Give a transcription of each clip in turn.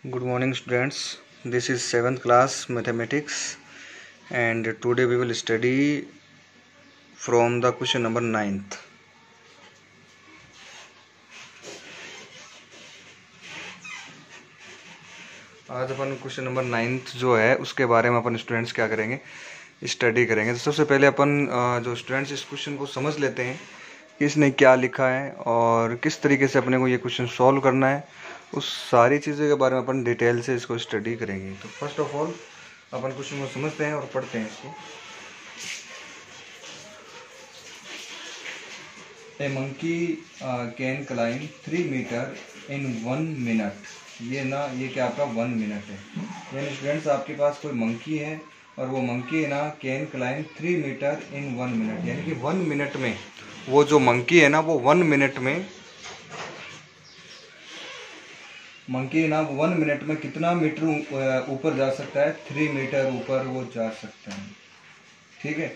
Good morning, students. This is 7th class mathematics, and today we will study from the question number 9th. आज अपन question number 9th जो है उसके बारे में अपन students क्या करेंगे, स्टडी करेंगे। तो सबसे पहले अपन जो स्टूडेंट्स इस क्वेश्चन को समझ लेते हैं कि इसने क्या लिखा है और किस तरीके से अपने को ये क्वेश्चन सॉल्व करना है। उस सारी चीज़ों के बारे में अपन डिटेल से इसको स्टडी करेंगे। तो फर्स्ट ऑफ ऑल अपन क्वेश्चन को समझते हैं और पढ़ते हैं इसको। A monkey can climb 3 metre in 1 minute. ये क्या आपका 1 मिनट है। यानी स्टूडेंट्स आपके पास कोई मंकी है और वो मंकी है ना can climb 3 metre in 1 minute. यानी कि 1 मिनट में वो जो मंकी है ना वो 1 मिनट में कितना मीटर ऊपर जा सकता है? 3 मीटर ऊपर वो जा सकता है। ठीक है,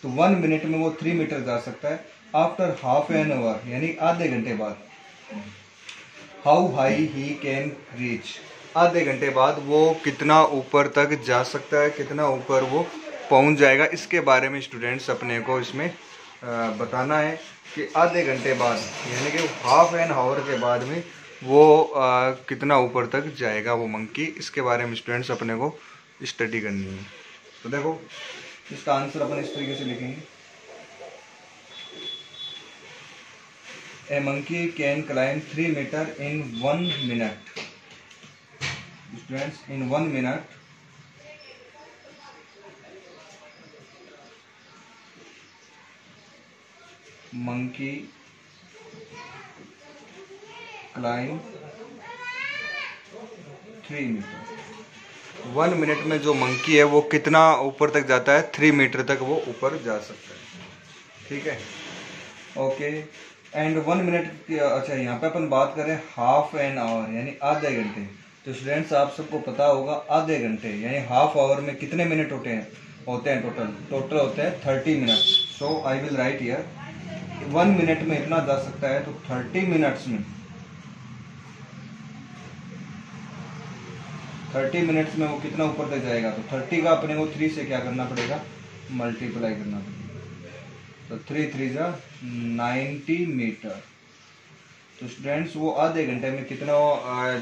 तो 1 मिनट में वो 3 मीटर जा सकता है। आफ्टर हाफ एन आवर यानी आधे घंटे बाद। How high he can reach, आधे घंटे बाद वो कितना ऊपर तक जा सकता है, कितना ऊपर वो पहुंच जाएगा। इसके बारे में स्टूडेंट्स अपने को इसमें बताना है कि आधे घंटे बाद यानी कि हाफ एन आवर के बाद में वो कितना ऊपर तक जाएगा वो मंकी। इसके बारे में स्टूडेंट्स अपने को स्टडी करनी है। तो देखो इसका आंसर अपन इस तरीके से लिखेंगे। A monkey can climb 3 metre in 1 minute. Students in 1 minute monkey climb 3 metre. 1 minute में जो मंकी है वो कितना ऊपर तक जाता है? 3 मीटर तक वो ऊपर जा सकता है। ठीक है, ओके। एंड 1 मिनट की अच्छा यहाँ पे अपन बात करें हाफ एन आवर यानी आधे घंटे। तो स्टूडेंट्स आप सबको पता होगा आधे घंटे यानी हाफ आवर में कितने मिनट होते हैं टोटल होते हैं 30 minute. So I will write here 1 minute में इतना जा सकता है। तो 30 मिनट्स में वो कितना ऊपर तक जाएगा? तो 30 का अपने को 3 से क्या करना पड़ेगा? मल्टीप्लाई करना पड़ेगा। तो 3 3 जा 90 मीटर। तो स्टूडेंट्स वो आधे घंटे में कितना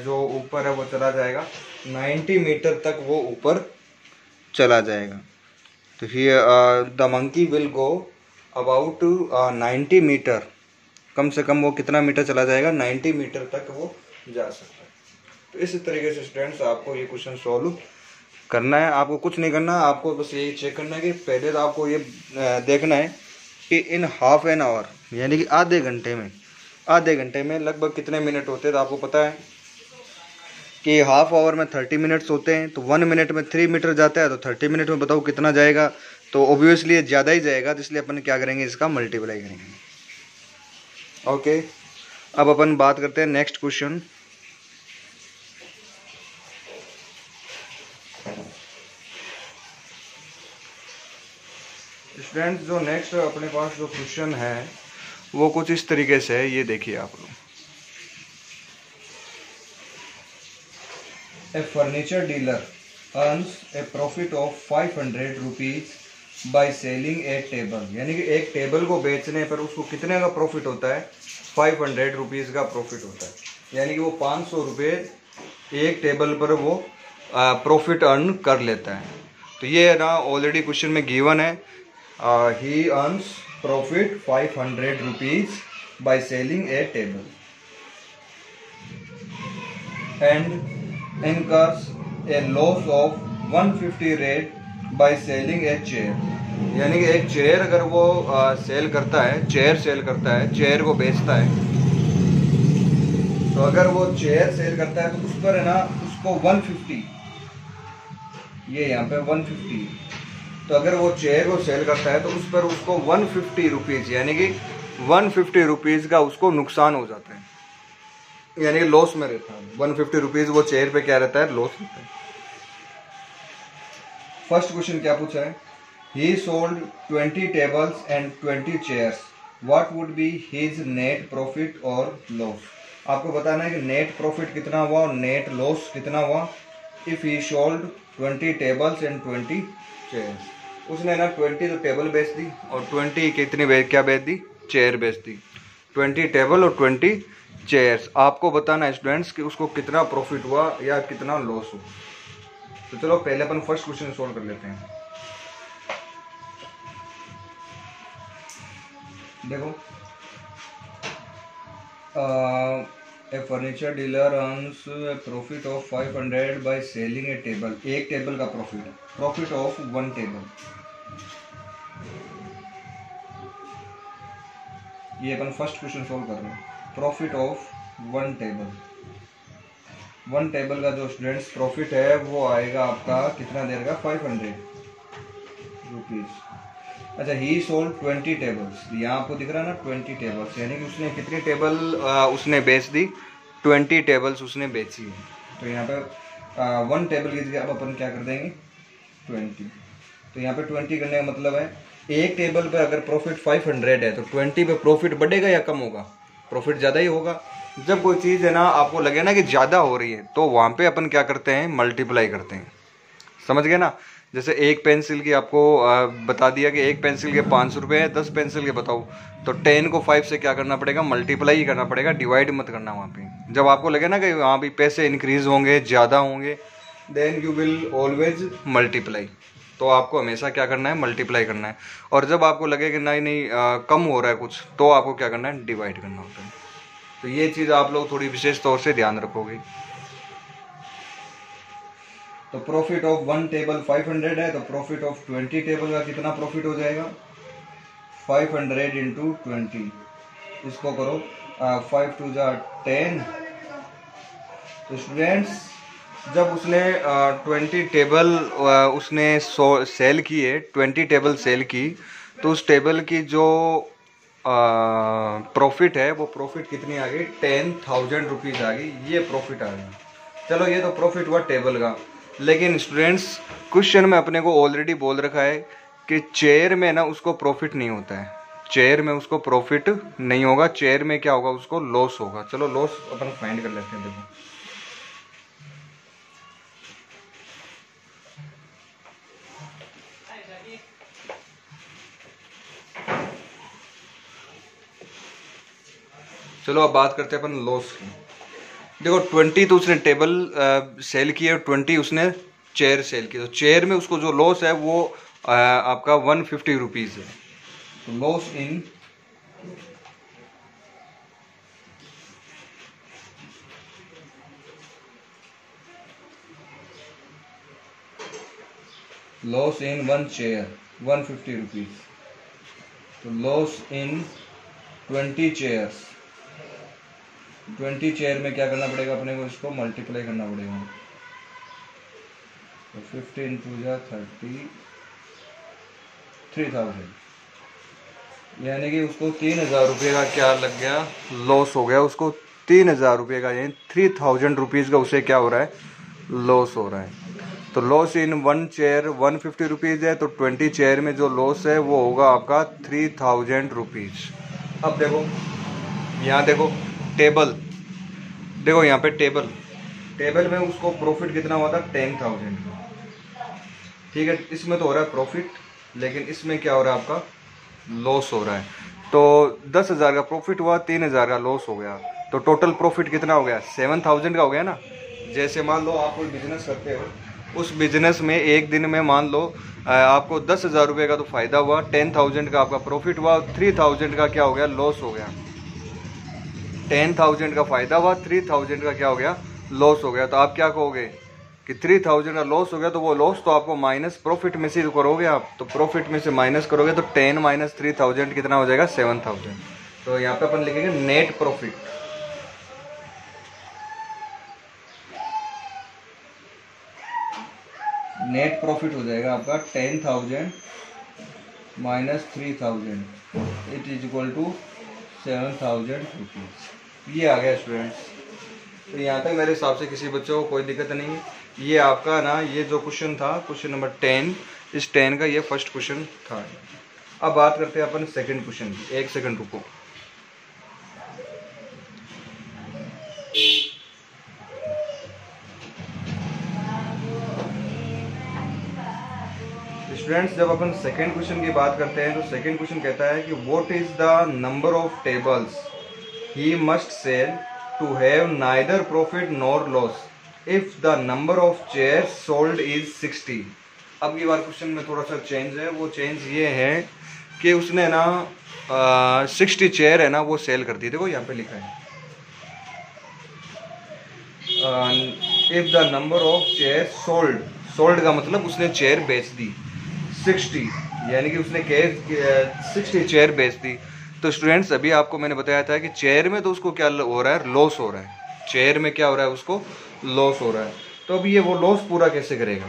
जो ऊपर है वो चला जाएगा? 90 मीटर तक वो ऊपर चला जाएगा। तो here the monkey will go about 90 metre. कम से कम वो कितना मीटर चला जाएगा? 90 मीटर तक वो जा सकता है। तो इस तरीके से स्टूडेंट्स आपको ये क्वेश्चन सॉल्व करना है। आपको कुछ नहीं करना, आपको बस यही चेक करना है कि पहले तो आपको ये देखना है कि इन हाफ एन आवर यानी कि आधे घंटे में लगभग कितने मिनट होते हैं। तो आपको पता है कि हाफ आवर में 30 मिनट्स होते हैं। तो 1 मिनट में 3 मीटर जाता है। तो 30 मिनट में बताओ कितना जाएगा? तो ऑब्वियसली ये ज़्यादा ही जाएगा। तो इसलिए अपन क्या करेंगे, इसका मल्टीप्लाई करेंगे। ओके, अब अपन बात करते हैं नेक्स्ट क्वेश्चन। स्टूडेंट्स जो नेक्स्ट अपने पास जो क्वेश्चन है वो कुछ इस तरीके से है। ये देखिए आप लोग। A furniture dealer earns a profit of 500 rupees by selling a table. यानी कि एक टेबल को बेचने पर उसको कितने का प्रॉफिट होता है? 500 रुपीज़ का प्रॉफिट होता है। यानी कि वो 500 रुपये एक टेबल पर वो प्रॉफिट अर्न कर लेता है। तो ये ना ऑलरेडी क्वेश्चन में गिवन है। he earns profit 500 rupees by selling a table and incurs a loss of 150 rate by selling a chair। यानी कि एक चेयर अगर वो सेल करता है, चेयर को बेचता है। तो अगर वो चेयर सेल करता है तो उस पर है ना उसको 150, ये यहाँ पे 150। तो अगर वो चेयर को सेल करता है तो उस पर उसको 150 रुपीज़ यानी कि 150 रुपीज़ का उसको नुकसान हो जाता है, यानी कि लॉस में रहता है। 150 रुपीज़ वो चेयर पे क्या रहता है? लॉस रहता है। फर्स्ट क्वेश्चन क्या पूछा है? ही sold 20 tables and 20 chairs, what would be his net profit और लॉस। आपको बताना है कि नेट प्रॉफिट कितना हुआ और नेट लॉस कितना हुआ। If he sold 20 tables and 20 chairs, उसने ना 20 तो टेबल बेच दी और 20 कितनी क्या बेच दी, चेयर बेच दी। 20 टेबल और 20 चेयर्स। आपको बताना है स्टूडेंट्स कि उसको कितना प्रॉफिट हुआ या कितना लॉस हुआ। तो चलो पहले अपन फर्स्ट क्वेश्चन सोल्व कर लेते हैं। देखो, a furniture dealer earns a profit of 500 by selling a table. एक टेबल का प्रॉफिट ऑफ 1 टेबल। ये अपन फर्स्ट क्वेश्चन सोल्व कर रहे हैं। प्रॉफिट ऑफ 1 टेबल, 1 टेबल का जो स्टूडेंट्स प्रॉफिट है वो आएगा आपका कितना देगा, 500 रुपीज। अच्छा, ही सोल्ड 20 टेबल्स, यहाँ आपको दिख रहा है ना 20 टेबल्स, यानी कि उसने कितनी टेबल उसने बेच दी, 20 टेबल्स उसने बेची है। तो यहाँ पे 1 टेबल की जगह अब अपन क्या कर देंगे, 20। तो यहाँ पे 20 करने का मतलब है एक टेबल पे अगर प्रॉफिट 500 है तो 20 पे प्रॉफिट बढ़ेगा या कम होगा, प्रॉफिट ज़्यादा ही होगा। जब कोई चीज़ है ना आपको लगे ना कि ज़्यादा हो रही है तो वहाँ पे अपन क्या करते हैं, मल्टीप्लाई करते हैं। समझ गए ना। जैसे एक पेंसिल की आपको बता दिया कि एक पेंसिल के 500 रुपये है, 10 पेंसिल के बताओ, तो 10 को 5 से क्या करना पड़ेगा, मल्टीप्लाई ही करना पड़ेगा, डिवाइड मत करना वहाँ पे। जब आपको लगे ना कि वहाँ भी पैसे इंक्रीज होंगे, ज़्यादा होंगे, then you will always multiply. तो आपको हमेशा क्या करना है, मल्टीप्लाई करना है। और जब आपको लगे कि नहीं नहीं कम हो रहा है कुछ, तो आपको क्या करना है, डिवाइड करना होता है। तो ये चीज़ आप लोग थोड़ी विशेष तौर से ध्यान रखोगे। तो प्रॉफिट ऑफ 1 टेबल 500 है, तो प्रॉफिट ऑफ 20 टेबल का कितना प्रॉफिट हो जाएगा, 500 इंटू 20। इसको करो 5 टू 10। तो स्टूडेंट्स जब उसने 20 टेबल उसने सेल किए, 20 टेबल सेल की, तो उस टेबल की जो प्रॉफिट है वो प्रॉफिट कितनी आ गई, 10,000 रुपीज़ आ गई। ये प्रॉफिट आ गई। चलो ये तो प्रॉफिट हुआ टेबल का। लेकिन स्टूडेंट्स क्वेश्चन में अपने को ऑलरेडी बोल रखा है कि चेयर में ना उसको प्रॉफिट नहीं होता है, चेयर में उसको प्रॉफिट नहीं होगा, चेयर में क्या होगा, उसको लॉस होगा। चलो लॉस अपन फाइंड कर लेते हैं। देखो चलो अब बात करते हैं अपन लॉस की। देखो 20 तो उसने टेबल सेल की और 20 उसने चेयर सेल की। तो चेयर में उसको जो लॉस है वो आपका 150 रुपीज़ है। तो loss in one chair 150 rupees. तो लॉस इन 20 चेयर्स, 20 चेयर में क्या करना पड़ेगा अपने को, इसको मल्टीप्लाई करना पड़ेगा। तो 50 इंटू 30, 3000, यानी कि उसको 3000 रुपये का क्या लग गया, लॉस हो गया। उसको 3000 रुपये का, यानी 3000 रुपीज़ का उसे क्या हो रहा है, लॉस हो रहा है। तो लॉस इन 1 चेयर 150 रुपीज़ है, तो 20 चेयर में जो लॉस है वो होगा आपका 3000 रुपीज़। अब देखो यहाँ देखो टेबल, देखो यहाँ पे टेबल में उसको प्रॉफिट कितना हुआ था, 10,000 का। ठीक है, इसमें तो हो रहा है प्रॉफिट, लेकिन इसमें क्या हो रहा है, आपका लॉस हो रहा है। तो 10,000 का प्रॉफिट हुआ, 3,000 का लॉस हो गया। तो टोटल प्रॉफिट कितना हो गया, 7,000 का हो गया ना। जैसे मान लो आप कोई बिजनेस करते हो, उस बिजनेस में एक दिन में मान लो आपको 10,000 रुपये का तो फायदा हुआ, 10,000 का आपका प्रॉफिट हुआ, 3,000 का क्या हो गया, लॉस हो गया। 10,000 का फायदा हुआ, 3,000 का क्या हो गया, लॉस हो गया। तो आप क्या कहोगे कि 3,000 का लॉस हो गया, तो वो लॉस तो आपको माइनस प्रॉफिट में से करोगे आप। तो प्रॉफिट में से माइनस करोगे तो 10 माइनस 3,000 कितना हो जाएगा, 7,000। तो यहाँ पे अपन लिखेंगे नेट प्रॉफिट। नेट प्रॉफिट हो जाएगा आपका 10,000 minus 3,000, it is equal to 7,000 rupees. ये आ गया स्टूडेंट्स। तो यहाँ तक मेरे हिसाब से किसी बच्चों को कोई दिक्कत नहीं है। ये आपका ना ये जो क्वेश्चन था, क्वेश्चन नंबर 10, इस 10 का ये फर्स्ट क्वेश्चन था। अब बात करते हैं अपन सेकंड क्वेश्चन की। एक सेकंड रुको। स्टूडेंट्स जब अपन सेकेंड क्वेश्चन की बात करते हैं तो सेकेंड क्वेश्चन कहता है कि what is the number of tables he must sell to have neither profit nor loss if the number of chairs sold is 60। अब की बार क्वेश्चन में थोड़ा सा चेंज है, वो चेंज ये है कि उसने ना 60 चेयर है ना वो सेल कर दी। देखो यहाँ पे लिखा है if the number of chair sold का मतलब उसने चेयर बेच दी 60, यानी कि उसने 60 चेयर बेच दी। तो स्टूडेंट्स अभी आपको मैंने बताया था कि चेयर में तो उसको क्या हो रहा है, लॉस हो रहा है। चेयर में क्या हो रहा है, उसको लॉस हो रहा है। तो अब ये वो लॉस पूरा कैसे करेगा।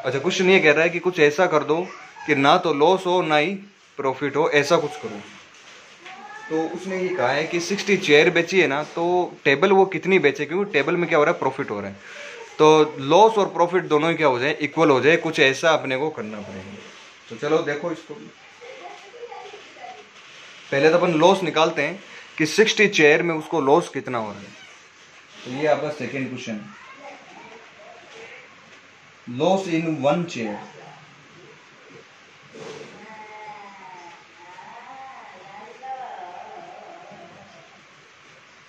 अच्छा क्वेश्चन ये कह रहा है कि कुछ ऐसा कर दो कि ना तो लॉस हो ना ही प्रॉफिट हो, ऐसा कुछ करो। तो उसने ये कहा है कि 60 चेयर बेची है ना, तो टेबल वो कितनी बेचे, क्योंकि टेबल में क्या हो रहा है, प्रॉफिट हो रहा है। तो लॉस और प्रॉफिट दोनों ही क्या हो जाए, इक्वल हो जाए। कुछ ऐसा अपने को करना पड़ेगा। तो चलो देखो इसको, पहले तो अपन लॉस निकालते हैं कि 60 चेयर में उसको लॉस कितना हो रहा है। तो ये आपका second question, loss in one chair.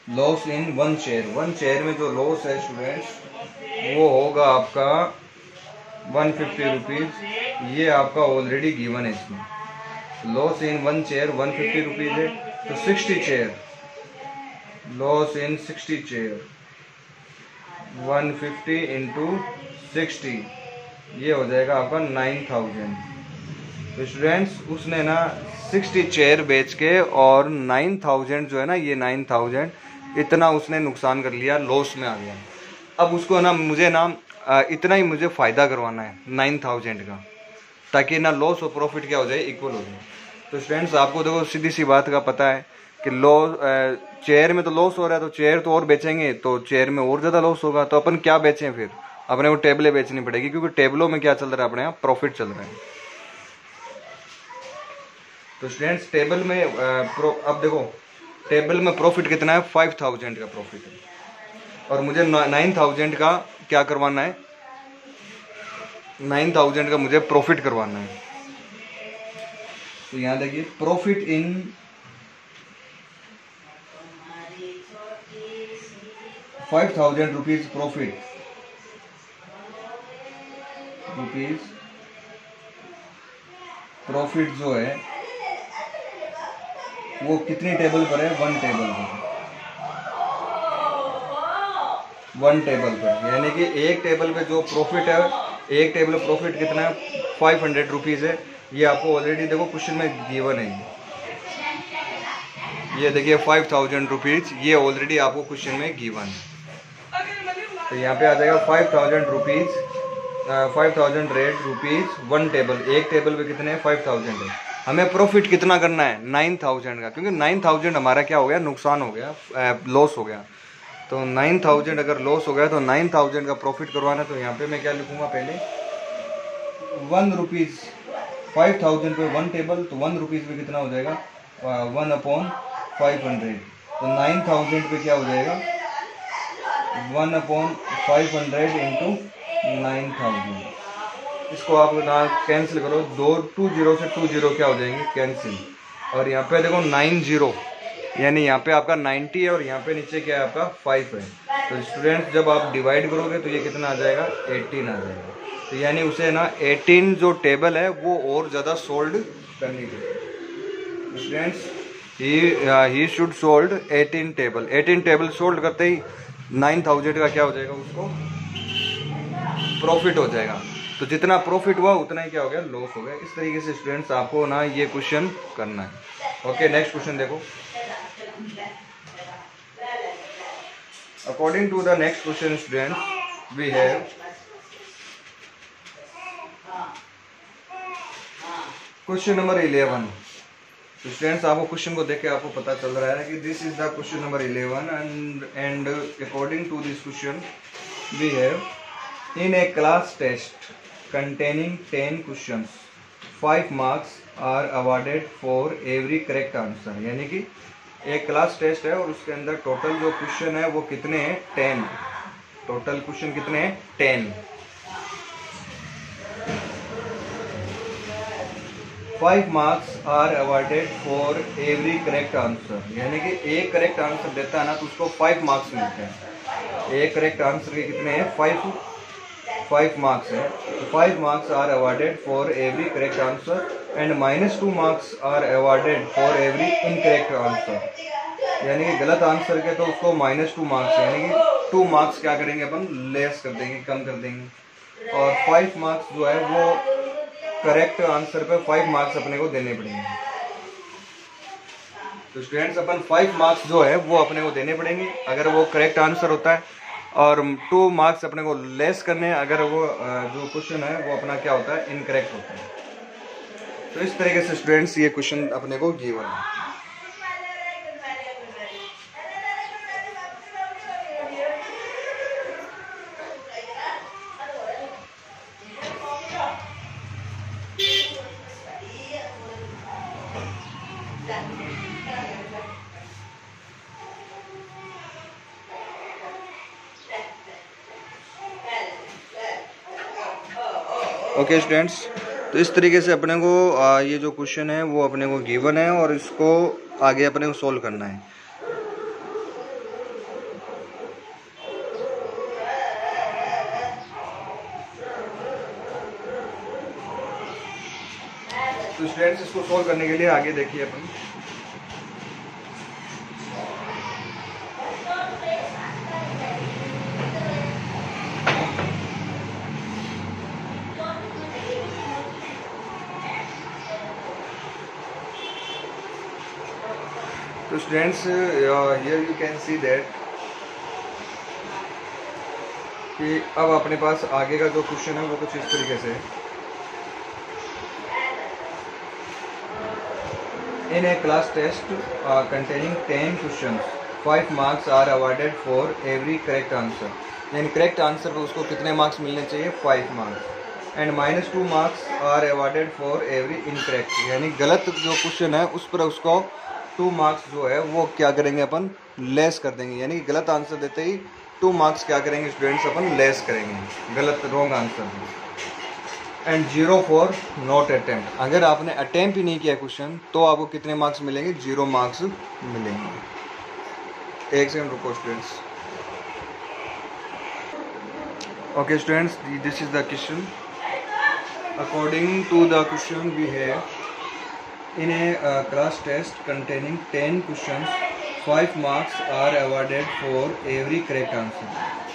Loss in one chair में जो लॉस है स्टूडेंट्स वो होगा आपका 150 रुपीज। ये आपका ऑलरेडी गिवन है इसमें। Loss in one chair 150 rupees है। तो 60 chair, loss in 60 chair 150 into 60, ये हो जाएगा आपका 9000। तो स्टूडेंट्स उसने ना 60 चेयर बेच के और 9000 जो है ना, ये 9000 इतना उसने नुकसान कर लिया, लॉस में आ गया। अब उसको ना मुझे ना इतना ही मुझे फ़ायदा करवाना है 9000 का, ताकि ना लॉस और प्रॉफिट क्या हो जाए, इक्वल हो जाए। तो स्टूडेंट्स आपको देखो सीधी सी बात का पता है कि चेयर में तो लॉस हो रहा है, तो चेयर तो और बेचेंगे तो चेयर में और ज़्यादा लॉस होगा। तो अपन क्या बेचें फिर, अपने को टेबलें बेचनी पड़ेगी, क्योंकि टेबलों में क्या चल रहा है, अपने यहाँ प्रॉफिट चल रहा है। तो स्टूडेंट्स टेबल में अब देखो टेबल में प्रॉफिट कितना है, 5000 का प्रॉफिट है, और मुझे 9000 का क्या करवाना है, 9000 का मुझे प्रॉफिट करवाना है। तो यहां देखिए प्रॉफिट इन 5000 रुपीज प्रॉफिट जो है वो कितनी टेबल पर है, वन टेबल पर। यानी कि एक टेबल पे जो प्रॉफिट है, एक टेबल प्रॉफिट कितना है, 500 रुपीज़ है। ये आपको ऑलरेडी देखो क्वेश्चन में गिवन है। ये देखिए 5000 रुपीज़, ये ऑलरेडी आपको क्वेश्चन में गिवन है। तो यहाँ पे आ जाएगा 5000 रुपीज़, 5000 रुपीज़ वन टेबल। एक टेबल पे कितने हैं, 5000 है। हमें प्रॉफिट कितना करना है, 9000 का, क्योंकि 9000 हमारा क्या हो गया, नुकसान हो गया, लॉस हो गया। तो 9000 अगर लॉस हो गया तो 9000 का प्रॉफिट करवाना। तो यहाँ पे मैं क्या लिखूंगा, पहले 1 रुपीज़, 5000 पे वन टेबल, तो 1 रुपीज़ पे कितना हो जाएगा, 1/500। तो 9000 पे क्या हो जाएगा, 1/500 इंटू 9000। इसको आप ना कैंसिल करो, 2 0 से 2 0 क्या हो जाएंगे, कैंसिल। और यहाँ पे देखो 90, यानी यहाँ पे आपका 90 है और यहाँ पे नीचे क्या है, आपका 5 है। तो स्टूडेंट्स जब आप डिवाइड करोगे तो ये कितना आ जाएगा, 18 आ जाएगा। तो यानी उसे ना 18 जो टेबल है वो और ज़्यादा सोल्ड करनी चाहिए। Students he should sold 18 table. 18 table sold करते ही 9000 का क्या हो जाएगा, उसको प्रॉफिट हो जाएगा। तो जितना प्रॉफिट हुआ उतना ही क्या हो गया, लॉस हो गया। इस तरीके से स्टूडेंट्स आपको ना ये क्वेश्चन करना है। ओके नेक्स्ट क्वेश्चन देखो। According to the next question students we have question number 11। तो स्टूडेंट्स आपको क्वेश्चन को देख के आपको पता चल रहा है कि this is the question number 11 and according to this question we have in a class test containing 10 questions 5 marks are awarded for every correct answer। यानी कि एक क्लास टेस्ट है और उसके अंदर टोटल जो क्वेश्चन है वो कितने हैं, 10। टोटल क्वेश्चन कितने हैं, 10। 5 marks are awarded for every correct answer, यानी कि एक करेक्ट आंसर देता है ना तो उसको 5 मार्क्स मिलते हैं। एक करेक्ट आंसर के कितने हैं? 5 मार्क्स है। 5 marks are awarded for every correct answer and -2 marks are awarded for every incorrect answer, यानी कि गलत आंसर के तो उसको -2 मार्क्स, यानी कि 2 मार्क्स क्या करेंगे अपन? लेस कर देंगे, कम कर देंगे। और 5 मार्क्स जो है वो करेक्ट आंसर पे 5 मार्क्स अपने को देने पड़ेंगे। तो स्टूडेंट्स अपन 5 मार्क्स जो है वो अपने को देने पड़ेंगे अगर वो करेक्ट आंसर होता है, और 2 मार्क्स अपने को लेस करने हैं अगर वो जो क्वेश्चन है वो अपना क्या होता है? इनकरेक्ट होता है। तो इस तरीके से स्टूडेंट्स ये क्वेश्चन अपने को गिवन है। ओके स्टूडेंट्स, तो इस तरीके से अपने को ये जो क्वेश्चन है वो अपने को गिवन है और इसको आगे अपने को सोल्व करना है। तो स्टूडेंट्स इसको सोल्व करने के लिए आगे देखिए अपन तो students here you can see that कि अब अपने पास आगे का जो क्वेश्चन है वो कुछ इस तरीके से है। In a class test containing 10 questions 5 marks are awarded for every correct answer, यानी करेक्ट आंसर पर उसको कितने मार्क्स मिलने चाहिए? 5 marks. And -2 marks are awarded for every incorrect, यानी गलत जो क्वेश्चन है उस पर उसको 2 मार्क्स जो है वो क्या करेंगे? अपन लेस कर देंगे, यानी कि गलत आंसर देते ही 2 मार्क्स क्या करेंगे स्टूडेंट्स? अपन लेस करेंगे गलत wrong answer. And 0 for not attempt, अगर आपने अटेम्प्ट ही नहीं किया क्वेश्चन तो आपको कितने मार्क्स मिलेंगे? 0 मार्क्स मिलेंगे। एक सेकंड रुको students. Okay students, this is the question. According to the question we have in a class test containing 10 questions 5 marks are awarded for every correct answer,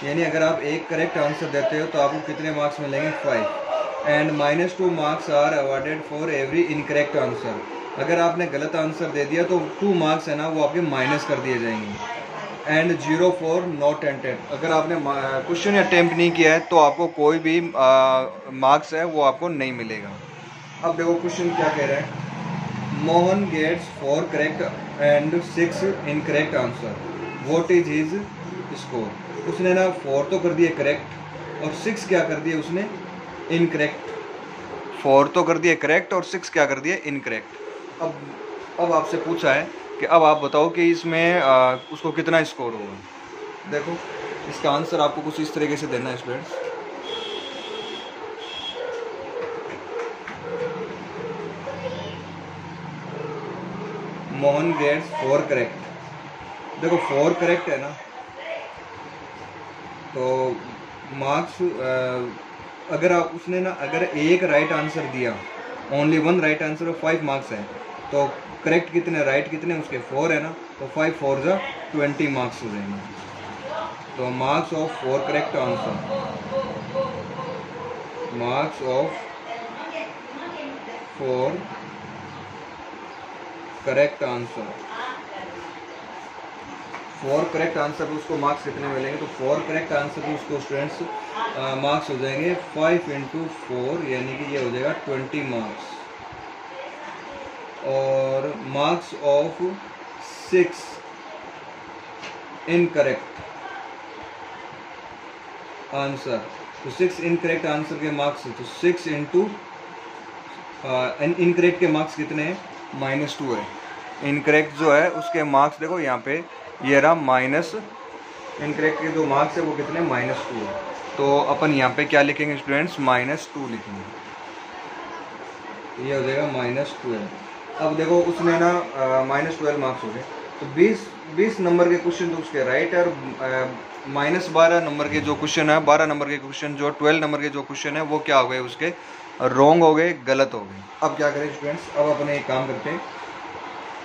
यानी अगर आप एक करेक्ट आंसर देते हो तो आपको कितने मार्क्स मिलेंगे? 5। And -2 marks are awarded for every incorrect answer, अगर आपने गलत आंसर दे दिया तो 2 मार्क्स है ना वो आपके माइनस कर दिए जाएंगे। एंड 0 फॉर नॉट अटेम्प्ट, अगर आपने क्वेश्चन अटेम्प्ट नहीं किया है तो आपको कोई भी मार्क्स है वो आपको नहीं मिलेगा। अब देखो क्वेश्चन क्या कह रहा है। Mohan gets 4 correct and 6 incorrect answer, what is his score? उसने ना 4 तो कर दिए करेक्ट और 6 क्या कर दिए उसने? इनकरेक्ट। 4 तो कर दिए करेक्ट और 6 क्या कर दिए? इनकरेक्ट। अब आपसे पूछा है कि अब आप बताओ कि इसमें उसको कितना स्कोर होगा। देखो इसका आंसर आपको कुछ इस तरीके से देना है स्टूडेंट्स। मोहन गेट्स 4 करेक्ट, देखो 4 करेक्ट है ना तो मार्क्स अगर आप उसने ना अगर एक राइट आंसर दिया, ओनली 1 राइट आंसर और 5 मार्क्स है, तो करेक्ट कितने राइट कितने उसके? 4 है ना, तो 5 4 जा 20 मार्क्स हो जाएंगे। तो marks of 4 correct answer, marks of 4 correct answer, 4 correct answer पे उसको मार्क्स कितने मिलेंगे? तो 4 करेक्ट आंसर पे उसको स्टूडेंट्स मार्क्स हो जाएंगे 5 × 4, यानी कि ये हो जाएगा 20 मार्क्स। और मार्क्स ऑफ 6 इनकरेक्ट आंसर, तो 6 इनकरेक्ट आंसर के मार्क्स, तो 6 × इनकरेक्ट के मार्क्स कितने हैं? -2 है। इनकरेक्ट जो है उसके मार्क्स देखो यहाँ पे ये रहा माइनस, इनकरेक्ट के जो मार्क्स है वो कितने? -2 है। तो अपन यहाँ पे क्या लिखेंगे स्टूडेंट्स? -2 लिखेंगे। ये हो जाएगा -12। अब देखो उसने ना -12 मार्क्स हो गए, तो 20 नंबर के क्वेश्चन तो उसके राइट है, और -12 नंबर के जो क्वेश्चन है, 12 नंबर के क्वेश्चन, जो 12 नंबर के जो क्वेश्चन है वो क्या हो गए, उसके रॉन्ग हो गए, गलत हो गए। अब क्या करें स्टूडेंट्स, अब अपने एक काम करते हैं,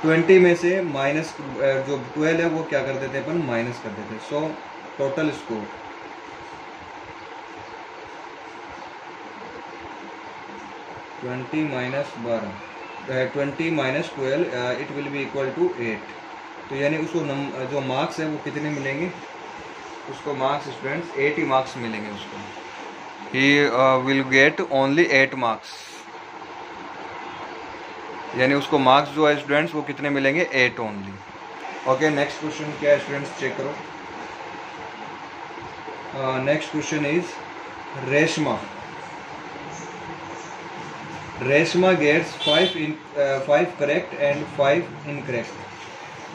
20 में से माइनस जो 12 है वो क्या कर देते हैं अपन, माइनस कर देते हैं। So total score 20 minus 12 it will be equal to 8। तो यानी उसको जो मार्क्स है वो कितने मिलेंगे, उसको मार्क्स स्टूडेंट्स 8 ही मार्क्स मिलेंगे उसको। He will get only 8 marks, यानी उसको मार्क्स जो है स्टूडेंट्स वो कितने मिलेंगे, 8 ओनली। ओके, नेक्स्ट क्वेश्चन क्या है स्टूडेंट्स, चेक करो। Next question is Reshma gets 5 correct and 5 incorrect.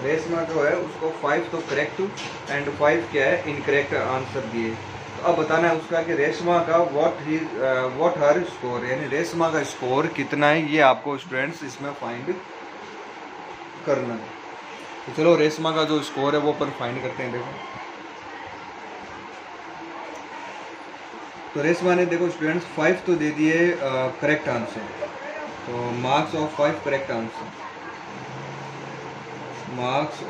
Reshma जो है उसको 5 तो करेक्ट एंड 5 क्या है, इनकरेक्ट आंसर दिए। तो अब बताना है उसका कि रेशमा का व्हाट हर स्कोर, यानी रेशमा का स्कोर कितना है, ये आपको स्टूडेंट्स इसमें फाइंड करना है। तो चलो रेशमा का जो स्कोर है वो अपन फाइंड करते हैं। देखो तो रेशमा ने देखो स्टूडेंट्स 5 तो दे दिए करेक्ट आंसर, तो marks of 5 correct answer, marks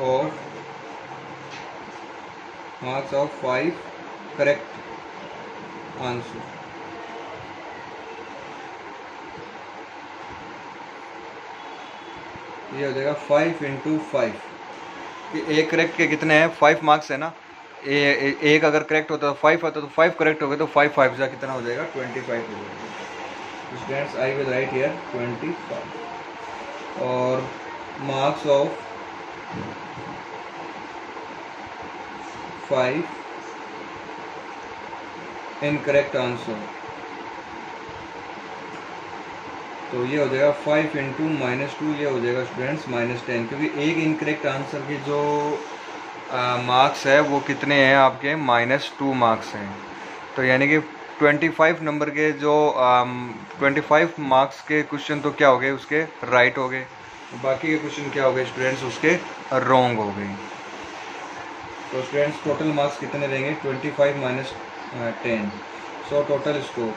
of 5 correct answer. ये हो जाएगा 5 × 5। एक करेक्ट के कितने हैं, 5 मार्क्स है ना, एक अगर करेक्ट होता तो 5 आता, तो 5 करेक्ट हो गए, तो 5 5 जा कितना हो जाएगा, 25 हो जाएगा। Students I will write here 25। और मार्क्स ऑफ 5 इनकरेक्ट आंसर, तो ये हो जाएगा 5 × -2, ये हो जाएगा स्टूडेंट्स -10, क्योंकि एक इनकरेक्ट आंसर की जो मार्क्स है वो कितने हैं आपके, -2 मार्क्स हैं। तो यानी कि 25 नंबर के जो 25 मार्क्स के क्वेश्चन तो क्या हो गए, उसके राइट हो गए, बाकी के क्वेश्चन क्या हो गए स्टूडेंट्स, उसके रॉन्ग हो गए। तो स्टूडेंट्स टोटल मार्क्स कितने देंगे, 25 - 10। सो टोटल स्कोर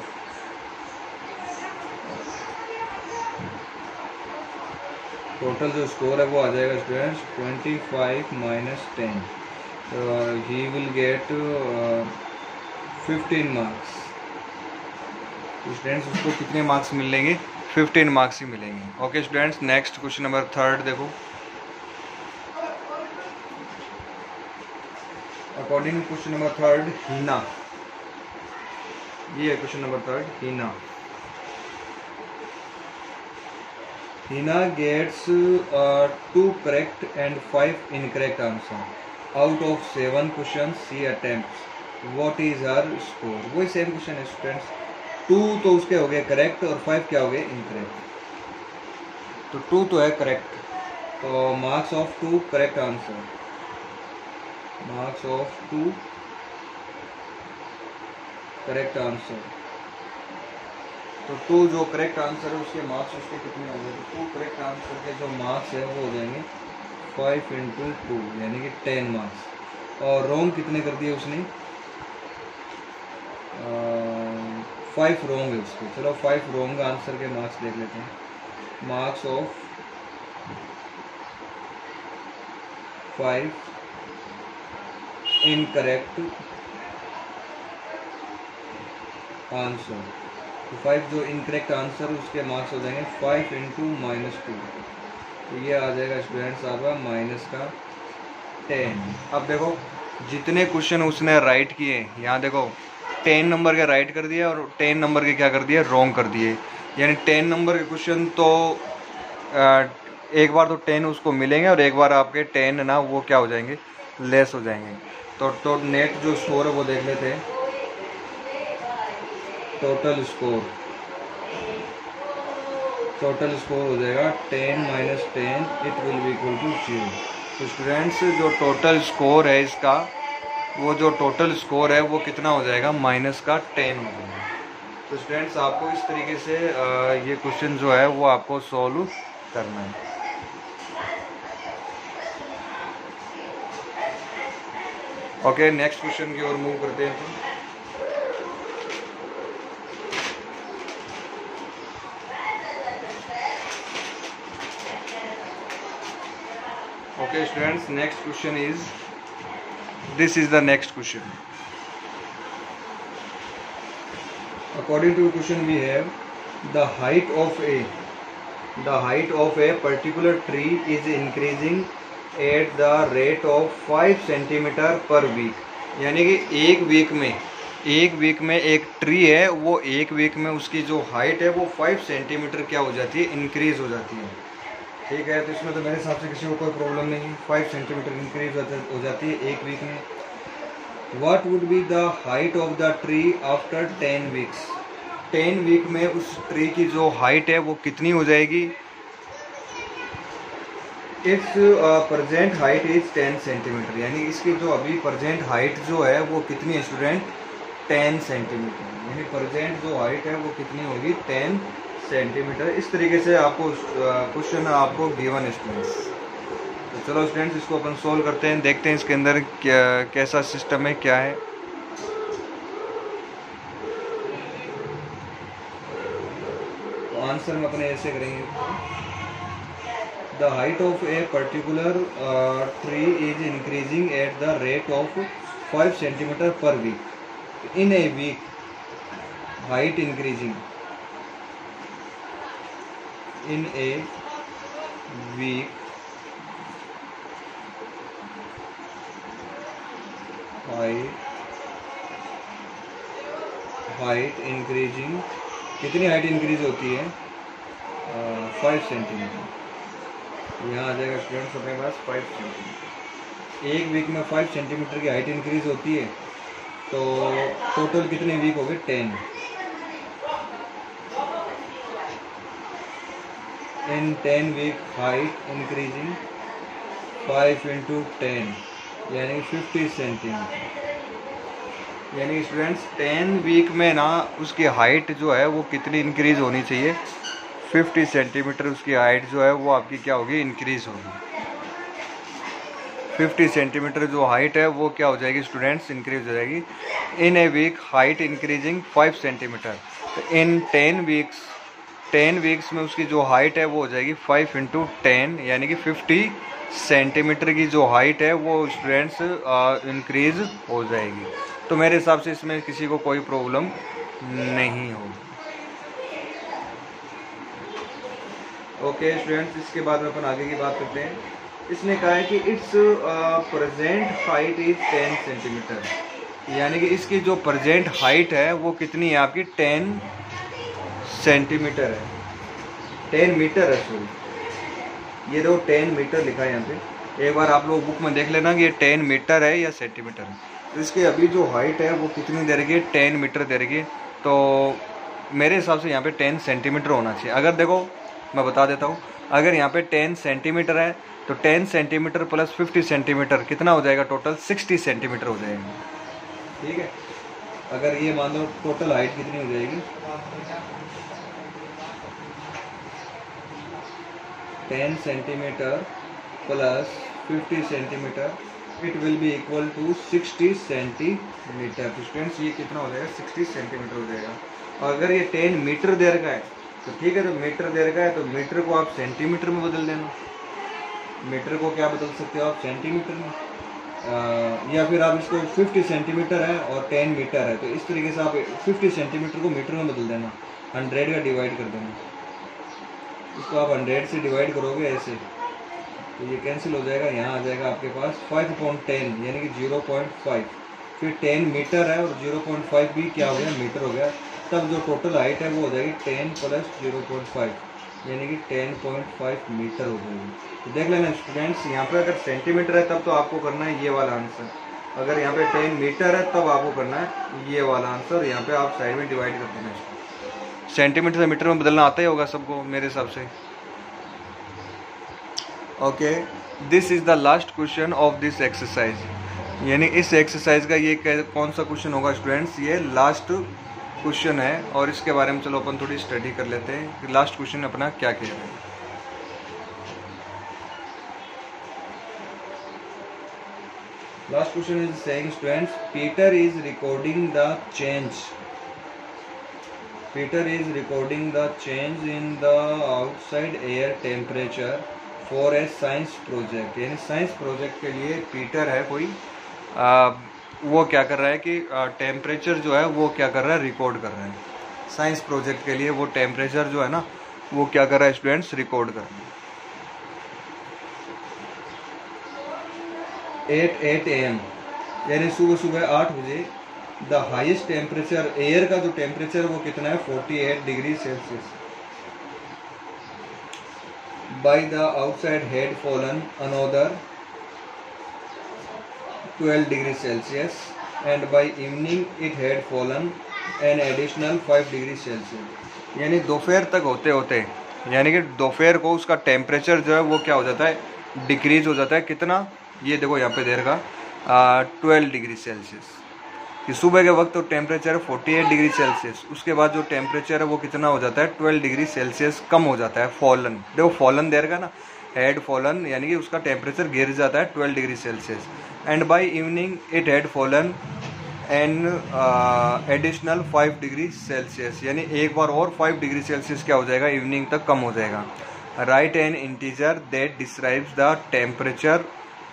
जो स्कोर है वो आ जाएगा स्टूडेंट्स 25 - 10। तो ही विल गेट 15 मार्क्स। तो स्टूडेंट्स उसको कितने मार्क्स मिलेंगे, 15 मार्क्स ही मिलेंगे। Okay students, next question number 3 देखो। अकॉर्डिंग टू क्वेश्चन नंबर 3, हीना, ये है question number 3, Hina gets 2 correct and 5 incorrect answer out of 7 questions she attempts. What is her score? वही same question है students, 2 तो उसके हो गए करेक्ट और 5 क्या हो गए, इनकरेक्ट। तो 2 तो है करेक्ट, तो marks of 2 correct answer, marks of 2 correct answer. तो 2 जो करेक्ट आंसर है उसके मार्क्स उसके कितने हो गए, तो 2 करेक्ट आंसर के जो मार्क्स है वो हो जाएंगे 5 × 2, यानी कि 10 मार्क्स। और रॉन्ग कितने कर दिए उसने, 5 रॉन्ग है उसके। चलो 5 रॉन्ग आंसर के मार्क्स देख लेते हैं। मार्क्स ऑफ 5 इनकरेक्ट आंसर, तो 5 जो इनकरेक्ट आंसर उसके मार्क्स हो जाएंगे 5 × -2, तो ये आ जाएगा स्टूडेंट्स आपका -10। अब देखो जितने क्वेश्चन उसने राइट किए, यहाँ देखो 10 नंबर के राइट कर दिए और 10 नंबर के क्या कर दिए, रॉन्ग कर दिए। यानी 10 नंबर के क्वेश्चन तो एक बार तो 10 उसको मिलेंगे और एक बार आपके 10 ना वो क्या हो जाएंगे, लेस हो जाएंगे। तो नेट जो स्कोर है वो देख लेते हैं। टोटल स्कोर हो जाएगा 10 - 10 it will be equal to 0। तो स्टूडेंट्स जो टोटल स्कोर है इसका, वो जो टोटल स्कोर है वो कितना हो जाएगा, -10 हो जाएगा। तो स्टूडेंट्स आपको इस तरीके से ये क्वेश्चन जो है वो आपको सॉल्व करना है। ओके, नेक्स्ट क्वेश्चन की ओर मूव करते हैं। Okay students, next question is this is the next question. According to the question we have the height of a particular tree is increasing at the rate of 5 centimeter per week। यानी कि एक week में एक tree है, वो एक week में उसकी जो हाइट है वो 5 सेंटीमीटर क्या हो जाती है, इंक्रीज हो जाती है। ठीक है, तो इसमें तो मेरे हिसाब से किसी को कोई प्रॉब्लम नहीं है, 5 सेंटीमीटर इंक्रीज हो जाती है एक वीक में। What would be the height of the tree after 10 weeks? 10 week में उस ट्री की जो हाइट है वो कितनी हो जाएगी? It's present height is 10 centimetre. यानी इसकी जो अभी प्रेजेंट हाइट जो है वो कितनी है स्टूडेंट? 10 सेंटीमीटर। यानी प्रेजेंट जो हाइट है वो कितनी होगी? 10 सेंटीमीटर। इस तरीके से आपको क्वेश्चन आपको गिवन स्टूडेंट्स। तो चलो स्टूडेंट्स, इसको अपन सोल्व करते हैं, देखते हैं इसके अंदर क्या कैसा सिस्टम है, क्या है। तो आंसर में अपने ऐसे करेंगे, the height of a particular tree is increasing at the rate of 5 centimetre per week. In a week height increasing, in a week height increasing, कितनी हाइट इंक्रीज होती है? 5 सेंटीमीटर। यहाँ आ जाएगा स्टूडेंट्स अपने पास 5 सेंटीमीटर। एक वीक में 5 centimetre की height increase होती है, तो टोटल कितने वीक हो गए? 10। इन 10 वीक हाइट इंक्रीजिंग 5 इंटू 10 यानी 50 सेंटीमीटर। यानी स्टूडेंट्स 10 वीक में ना उसकी हाइट जो है वो कितनी इंक्रीज होनी चाहिए? 50 सेंटीमीटर उसकी हाइट जो है वो आपकी क्या होगी? इंक्रीज होगी। 50 सेंटीमीटर जो हाइट है वो क्या हो जाएगी स्टूडेंट्स? इंक्रीज हो जाएगी। इन a week height increasing 5 centimetre. तो इन 10 वीक्स में उसकी जो हाइट है वो हो जाएगी 5 इंटू 10 यानी कि 50 सेंटीमीटर की जो हाइट है वो स्टूडेंट्स इंक्रीज हो जाएगी। तो मेरे हिसाब से इसमें किसी को कोई प्रॉब्लम नहीं होगी। ओके स्टूडेंट्स, इसके बाद में अपन आगे की बात करते हैं। इसने कहा है कि it's present height is 10 centimetre. यानी कि इसकी जो प्रेजेंट हाइट है वो कितनी है आपकी? 10 सेंटीमीटर है, 10 मीटर है सॉरी। ये देखो 10 मीटर लिखा है यहाँ पे। एक बार आप लोग बुक में देख लेना कि ये 10 मीटर है या सेंटीमीटर है। तो इसकी अभी जो हाइट है वो कितनी दे रही है? 10 मीटर दे रही है। तो मेरे हिसाब से यहाँ पे 10 सेंटीमीटर होना चाहिए। अगर देखो मैं बता देता हूँ, अगर यहाँ पे 10 सेंटीमीटर है तो 10 सेंटीमीटर प्लस 50 सेंटीमीटर कितना हो जाएगा? टोटल 60 सेंटीमीटर हो जाएगा। ठीक है, अगर ये मान लो टोटल हाइट कितनी हो जाएगी? 10 centimetre plus 50 centimetre, it will be equal to 60 centimetre. तो स्टूडेंट्स ये कितना हो जाएगा? 60 सेंटीमीटर हो जाएगा। और अगर ये 10 मीटर दे रखा है तो ठीक है, तो मीटर दे रखा है तो मीटर को आप सेंटीमीटर में बदल देना। मीटर को क्या बदल सकते हो आप? सेंटीमीटर में। या फिर आप इसको 50 सेंटीमीटर है और 10 मीटर है, तो इस तरीके से आप 50 सेंटीमीटर को मीटर में बदल देना, 100 का डिवाइड कर देना। इसको आप 100 से डिवाइड करोगे ऐसे, तो ये कैंसिल हो जाएगा। यहाँ आ जाएगा आपके पास 5/10 यानी कि 0.5। फिर 10 मीटर है और 0.5 भी क्या हो गया? मीटर हो गया। तब जो टोटल हाइट है वो हो जाएगी 10 प्लस 0.5 यानी कि 10.5 मीटर हो जाएगी। तो देख लेना स्टूडेंट्स, यहाँ पे अगर सेंटीमीटर है तब तो आपको करना है ये वाला आंसर, अगर यहाँ पे 10 मीटर है तब आपको करना है ये वाला आंसर। यहाँ पे आप साइड में डिवाइड कर देना। सेंटीमीटर से मीटर में बदलना आता ही होगा सबको मेरे हिसाब से। Okay, this is the last question of this exercise. यानी इस एक्सरसाइज का ये कौन सा क्वेश्चन होगा स्टूडेंट्स? ये लास्ट क्वेश्चन है और इसके बारे में चलो अपन थोड़ी स्टडी कर लेते हैं। लास्ट क्वेश्चन अपना क्या कह रहे हैं। Last question is saying students, Peter is recording the change in the outside air temperature for a science project। यानी साइंस प्रोजेक्ट के लिए पीटर है कोई, वो क्या कर रहा है कि टेम्परेचर जो है वो क्या कर रहा है, रिकॉर्ड कर रहा है। साइंस प्रोजेक्ट के लिए वो टेम्परेचर जो है ना वो क्या कर रहा है स्टूडेंट्स, रिकॉर्ड कर रहा है। 8 AM यानी सुबह 8 बजे द हाईएस्ट टेम्परेचर, एयर का जो टेम्परेचर वो कितना है, 48 degree Celsius. By the outside had fallen another 12 degree Celsius and by evening it had fallen an additional 5 degree Celsius. यानी दोपहर तक होते होते, यानी कि दोपहर को उसका टेम्परेचर जो है वो क्या हो जाता है, डिक्रीज हो जाता है। कितना, ये देखो यहाँ पे दे रखा 12 डिग्री सेल्सियस। कि सुबह के वक्त तो टेम्परेचर है 48 डिग्री सेल्सियस, उसके बाद जो टेम्परेचर है वो कितना हो जाता है, 12 डिग्री सेल्सियस कम हो जाता है। फॉलन, देखो फॉलन दे रखा ना, हेड फॉलन, यानी कि उसका टेम्परेचर गिर जाता है 12 degree Celsius. And by evening it had fallen an additional 5 degree Celsius, यानी एक बार और 5 डिग्री सेल्सियस क्या हो जाएगा, इवनिंग तक कम हो जाएगा। Right N integer that describes the temperature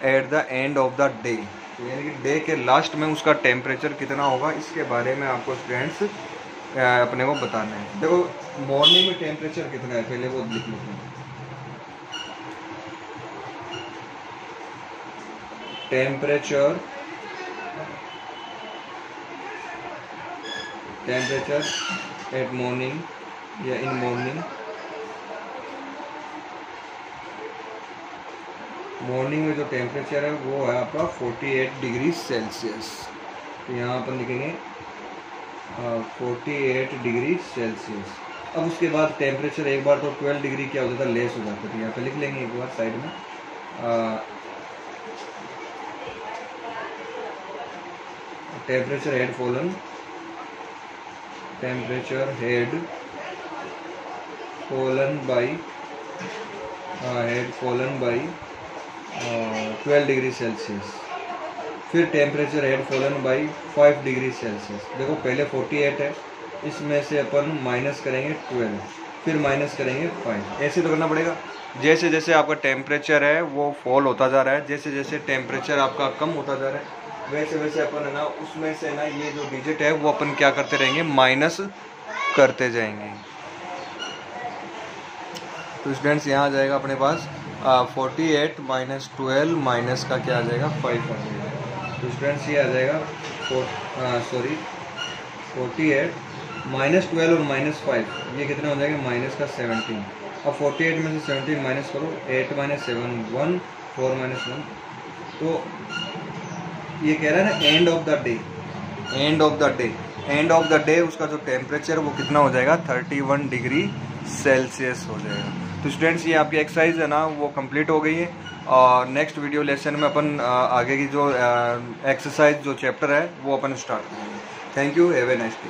at the end of the day. यानी कि डे के लास्ट में उसका टेम्परेचर कितना होगा, इसके बारे में आपको स्टूडेंट्स अपने को बताना है। देखो मॉर्निंग में टेम्परेचर कितना है पहले वो लिख लेते हैं। टेम्परेचर एट मॉर्निंग या इन मॉर्निंग, मॉर्निंग में जो टेम्परेचर है वो है आपका 48 डिग्री सेल्सियस। तो यहाँ पर लिखेंगे 48 डिग्री सेल्सियस। अब उसके बाद टेम्परेचर एक बार तो 12 डिग्री क्या हो जाता है, लेस हो जाता है। तो यहाँ पे लिख लेंगे एक बार साइड में, temperature had fallen, temperature had fallen by 12 degree Celsius. फिर temperature had fallen by 5 degree Celsius. देखो पहले 48 है, इसमें से अपन माइनस करेंगे 12, फिर माइनस करेंगे 5। ऐसे तो करना पड़ेगा। जैसे जैसे आपका टेम्परेचर है वो फॉल होता जा रहा है, जैसे जैसे टेम्परेचर आपका कम होता जा रहा है, वैसे वैसे अपन है ना उसमें से ना ये जो डिजिट है वो अपन क्या करते रहेंगे, माइनस करते जाएंगे। तो स्टूडेंट्स यहाँ आ जाएगा अपने पास 48 माइनस 12 माइनस का क्या आ जाएगा, 5 आ जाएगा। तो स्टूडेंट्स ये आ जाएगा 48 माइनस 12 और माइनस 5, ये कितना हो जाएगा, माइनस का 17। अब 48 में से 17 माइनस करो, 8 माइनस 7 1, 4 माइनस 1। तो ये कह रहा है ना end of the day, end of the day उसका जो टेम्परेचर वो कितना हो जाएगा, 31 डिग्री सेल्सियस हो जाएगा। तो स्टूडेंट्स ये आपकी एक्सरसाइज है ना वो कंप्लीट हो गई है, और नेक्स्ट वीडियो लेसन में अपन आगे की जो एक्सरसाइज जो चैप्टर है वो अपन स्टार्ट करेंगे। Thank you, have a nice day.